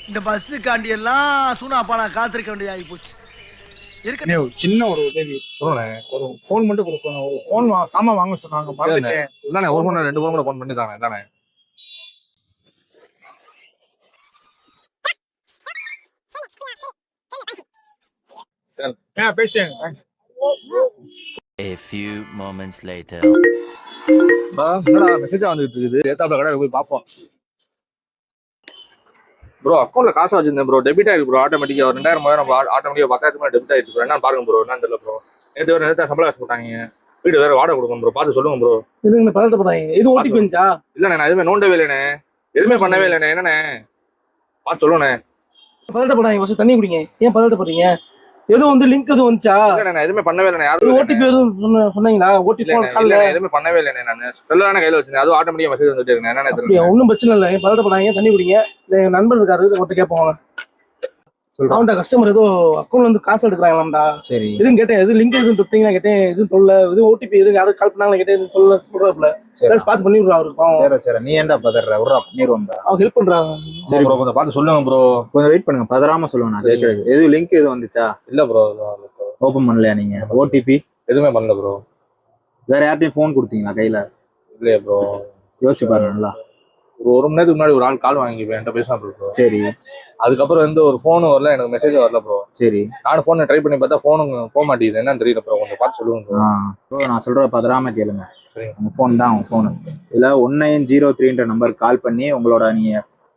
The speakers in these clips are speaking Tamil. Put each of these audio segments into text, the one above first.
இந்த பஸ்ஸுக்காண்டி எல்லாம் சூனாப்பா நான் காத்திருக்க வேண்டியது ஆகி போச்சு. சின்ன ஒரு உதவி, ஒரு போன் மட்டும் கொடுக்கணும். ஒரு போன் சாமான் வாங்க சொன்னாங்க, மறந்துட்டேன். இல்லண்ணே, ஒரு போன் 2 போன் கூட போன் பண்ணி தானே தானே. பேசுறேன். Thanks. A few moments later. என்னடா மெசேஜா வந்துட்டு இருக்குது, ஏத்தாப்புல கடை போய் பார்ப்போம். ப்ரோ அக்கௌண்ட்ல காசு வச்சிருந்தேன் ப்ரோ, டெபிட் ஆயிருக்கு ப்ரோ. ஆட்டோமேட்டிக்கா ஒரு 2000 3000 ஆட்டோமேட்டிக்கா 10,000 டெபிட் ஆயிருக்கு ப்ரோ. என்ன பாருங்க ப்ரோ, என்னன்னு தெரியல ப்ரோ. நேற்று வேற நேரத்தை சம்பளம் காசு போட்டாங்க, வீடு வேற வாடகை கொடுக்கணும் ப்ரோ. பார்த்து சொல்லுங்க ப்ரோ. இதுங்க பதட்டப்படாதீங்க. இது ஓடிபி வந்துச்சா? இல்லண்ணே, நான் எதுவுமே நோண்டவே இல்லைண்ணே, எதுவுமே பண்ணவே இல்லைண்ணே. என்னண்ணே பார்த்து சொல்லுண்ணே. பதட்டப்படாதீங்க, ஃபர்ஸ்ட் தண்ணி குடிங்க. ஏன் பதட்டப்படுறீங்க? எதுவும் வந்து லிங்க் எதுவும் வந்துச்சா? இல்லண்ணே, நான் எதுவுமே பண்ணவே இல்லைண்ணே. யாரும் ஓடிபி எதுவும் சொன்னீங்களா? ஓடிபி இல்ல, எதுவுமே பண்ணவே இல்லைண்ணே. நான் செல்லான கையில வச்சிருந்தேன், அதுவும் ஆட்டோமேட்டிக்கா மெசேஜ் வந்துட்டு இருக்கேன். என்னண்ணே தெரியல. ஒன்றும் பிரச்சனை இல்லை, ஏன் பதட்டப்படாதீங்க, தண்ணி குடிங்க. என் நண்பர் இருக்காரு, அவர்கிட்ட கேட்போம். அவன்டா கஸ்டமர் ஏதோ அக்கௌண்ட்ல இருந்து காசு எடுக்கிறாங்களாம்டா. சரி, எதுவும் கேட்டேன், எதுவும் லிங்க் எதுவும் தொட்டீங்கன்னா கேட்டேன், எதுவும் சொல்ல. எதுவும் ஓடிபி எதுவும் யாரும் கால் பண்ணாங்களா கேட்டேன், எதுவும் சொல்றாப்புல. பார்த்து பண்ணி விடுறா அவருக்கு. சரி சரி, நீ ஏன்டா பதற? விட்றா, பண்ணிடுவோம்டா. அவங்க ஹெல்ப் பண்றாங்க. சரி ப்ரோ, கொஞ்சம் பார்த்து சொல்லுங்க ப்ரோ. கொஞ்சம் வெயிட் பண்ணுங்க, பதறாம சொல்லுங்க. நான் கேட்கறது எதுவும் லிங்க் எதுவும் வந்துச்சா? இல்ல ப்ரோ, ஓபன் பண்ணலையா நீங்க? ஓடிபி எதுவுமே பண்ணல ப்ரோ. வேற யார்ட்டையும் ஃபோன் கொடுத்தீங்களா கையில? இல்லையா ப்ரோ. யோசிச்சு பாருங்க நல்லா. ஒரு மணி நேரத்துக்கு முன்னாடி ஒரு ஆள் கால் வாங்கி என்கிட்ட பேசினா ப்ரோ. சரி, அதுக்கப்புறம் வந்து ஒரு ஃபோனும் வரல, எனக்கு மெசேஜும் வரல ப்ரோ. சரி, நானும் ஃபோனை ட்ரை பண்ணி பார்த்தா ஃபோனும் போக மாட்டேங்குது, என்னன்னு தெரியல ப்ரோ. கொஞ்சம் பார்த்து சொல்லுங்க ப்ரோ. ப்ரோ நான் சொல்ற பதறாம கேளுங்க. சரிங்க. உங்க ஃபோன் தான், உங்க ஃபோனு. இதுல 1903 நம்பர் கால் பண்ணி உங்களோட நீங்க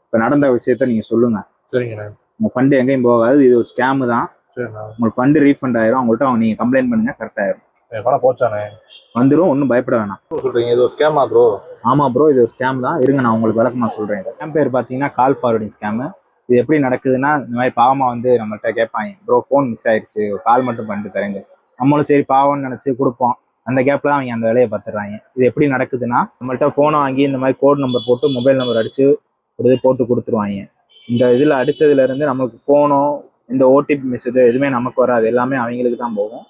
இப்ப நடந்த விஷயத்த நீங்க சொல்லுங்க. சரிங்கண்ணா. உங்க ஃபண்டு எங்கேயும் போகாது, இது ஒரு ஸ்கேமு தான். சரிண்ணா. உங்களுக்கு ஃபண்டு ரீஃபண்ட் ஆயிரும். அவங்கள்ட்ட நீங்க கம்ப்ளைண்ட் பண்ணுங்க, கரெக்ட் ஆயிரும். பணம் போச்சானே? வந்துடும், ஒன்றும் பயப்பட வேணாம். சொல்றீங்க இது ஒரு ஸ்கேமா ப்ரோ? ஆமா ப்ரோ, இது ஒரு ஸ்கேம் தான். இருங்க, நான் உங்களுக்கு விளக்கமா சொல்றேன். ஸ்கேம் பேர் பார்த்தீங்கன்னா கால் ஃபார்வர்டிங் ஸ்கேமு. இது எப்படி நடக்குதுன்னா, இந்த மாதிரி பாவமா வந்து நம்மள்கிட்ட கேட்பாங்க, ப்ரோ ஃபோன் மிஸ் ஆயிடுச்சு, ஒரு கால் மட்டும் பண்ணிட்டு தரேங்க. நம்மளும் சரி பாவம்னு நினைச்சு கொடுப்போம். அந்த கேப்ல தான் அவங்க அந்த வேலையை பார்த்துடுறாங்க. இது எப்படி நடக்குதுன்னா, நம்மள்கிட்ட ஃபோனை வாங்கி இந்த மாதிரி கோட் நம்பர் போட்டு மொபைல் நம்பர் அடிச்சு ஒரு இது போட்டு கொடுத்துருவாங்க. இந்த இதில் அடிச்சதுல இருந்து நம்மளுக்கு ஃபோனோ இந்த ஓடிபி மெசேஜோ எதுவுமே நமக்கு வராது, எல்லாமே அவங்களுக்கு தான் போகும்.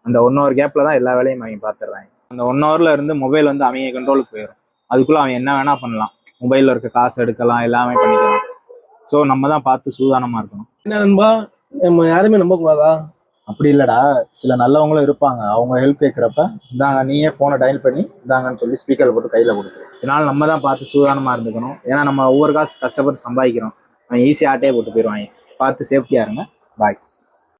அந்த 1 hour கேப்ல தான் எல்லா வேலையும் அவங்க பார்த்துடுறாங்க. அந்த 1 hourல இருந்து மொபைல் வந்து அவங்க கண்ட்ரோலுக்கு போயிடும். அதுக்குள்ள அவன் என்ன வேணா பண்ணலாம், மொபைல்ல இருக்க காசு எடுக்கலாம், எல்லாமே பண்ணிக்கலாம். ஸோ நம்ம தான் பார்த்து சூதானமா இருக்கணும். என்ன நண்பா, நம்ம யாருமே நம்ப கூடாதா? அப்படி இல்லடா, சில நல்லவங்களும் இருப்பாங்க. அவங்க ஹெல்ப் கேட்குறப்ப இந்தாங்க நீயே ஃபோனை டயல் பண்ணி இந்தாங்கன்னு சொல்லி ஸ்பீக்கர் போட்டு கையில் கொடுத்துரும். இதனால நம்ம தான் பார்த்து சூதானமாக இருந்துக்கணும். ஏன்னா நம்ம ஒவ்வொரு காசு கஷ்டப்பட்டு சம்பாதிக்கிறோம், அவன் ஈஸியாக ஆட்டையே போட்டு போயிடுவாங்க. பார்த்து சேஃப்டியாக இருங்க. பாய்.